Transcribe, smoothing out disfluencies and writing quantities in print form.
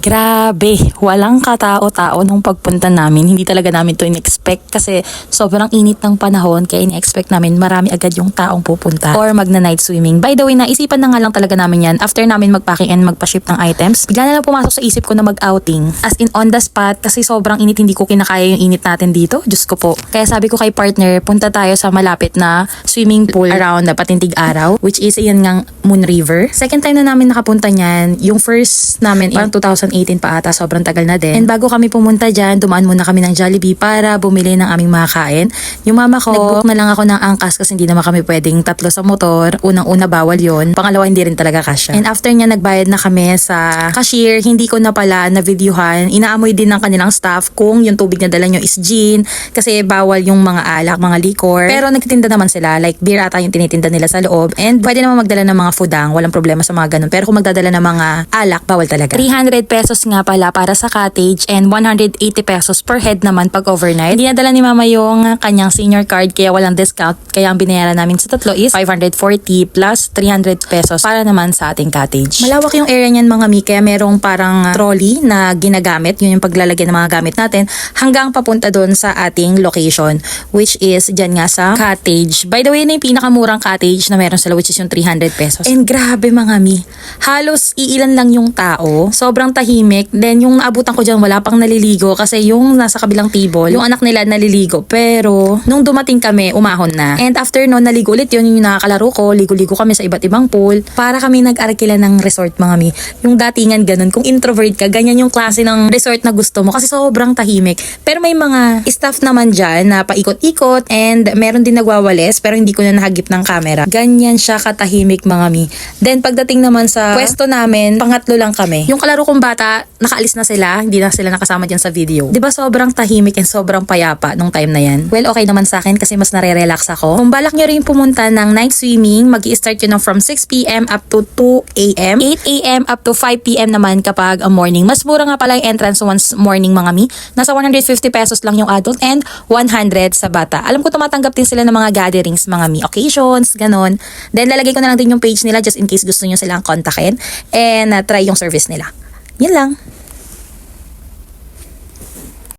Grabe, walang katao-tao nung pagpunta namin. Hindi talaga namin to in-expect kasi sobrang init ng panahon kaya in-expect namin marami agad yung taong pupunta or magna-night swimming. By the way, naisipan na nga lang talaga namin yan after namin magpacking and magpa-ship ng items. Bigla na lang pumasok sa isip ko na mag-outing. As in on the spot kasi sobrang init, hindi ko kinakaya yung init natin dito. Diyos ko po. Kaya sabi ko kay partner, punta tayo sa malapit na swimming pool around na Patintig Araw, which is yan ngang Moon River. Second time na namin nakapunta niyan. Yung first namin parang 2018 pa ata, sobrang tagal na din. And bago kami pumunta dyan, dumaan muna kami ng Jollibee para bumili ng aming mga kain. Yung mama ko, nag-book na lang ako ng angkas kasi hindi naman kami pwedeng tatlo sa motor. Unang-una bawal yon. Pangalawa, hindi rin talaga kasya. And after niya, nagbayad na kami sa cashier. Hindi ko na pala na-videohan. Inaamoy din ng kanilang staff kung yung tubig na dala nyo is gin kasi bawal yung mga alak, mga liquor. Pero nagtitinda naman sila. Like beer ata yung tinitinda nila sa loob. And pwede naman magdala ng mga foodang. Walang problema sa mga ganun. Pero kung magdadala ng mga alak, bawal talaga. 300 pesos nga pala para sa cottage and 180 pesos per head naman pag overnight. Hindi nadala ni mama yung kanyang senior card kaya walang discount. Kaya ang binayaran namin sa tatlo is 540 plus 300 pesos para naman sa ating cottage. Malawak yung area niyan mga mi, kaya merong parang trolley na ginagamit. Yun yung paglalagyan ng mga gamit natin hanggang papunta doon sa ating location which is dyan nga sa cottage. By the way, na yung pinakamurang cottage na meron sila which is yung 300 pesos. And grabe mga mi, halos iilan lang yung tao. Sobrang tahimik. Then yung naabutan ko dyan, wala pang naliligo kasi yung nasa kabilang table, yung anak nila naliligo. Pero nung dumating kami, umahon na. And after nun, naligo ulit yun, yung nakakalaro ko, ligo-ligo kami sa iba't ibang pool. Para kami nag-arkila ng resort mga mi. Yung datingan ganun, kung introvert ka, ganyan yung klase ng resort na gusto mo kasi sobrang tahimik. Pero may mga staff naman dyan na paikot-ikot and meron din nagwawalis pero hindi ko na nahagip ng camera. Ganyan siya katahimik mga mi. Then pagdating naman sa pwesto namin, pangatlo lang kami. Yung kalaro kong bata, nakaalis na sila, hindi na sila nakasama dyan sa video. 'Di ba sobrang tahimik and sobrang payapa nung time na yan? Well, okay naman sa akin kasi mas nare-relax ako. Kung balak nyo rin pumunta ng night swimming, mag-i-start yun from 6 p.m. up to 2 a.m. 8 a.m. up to 5 p.m. naman kapag morning. Mas mura nga pala yung entrance once morning mga mi. Nasa 150 pesos lang yung adult and 100 sa bata. Alam ko tumatanggap din sila ng mga gatherings mga mi, occasions, ganon. Then lalagay ko na lang din yung page nila just in case gusto nyo silang kontakin and try yung service nila. Yun lang.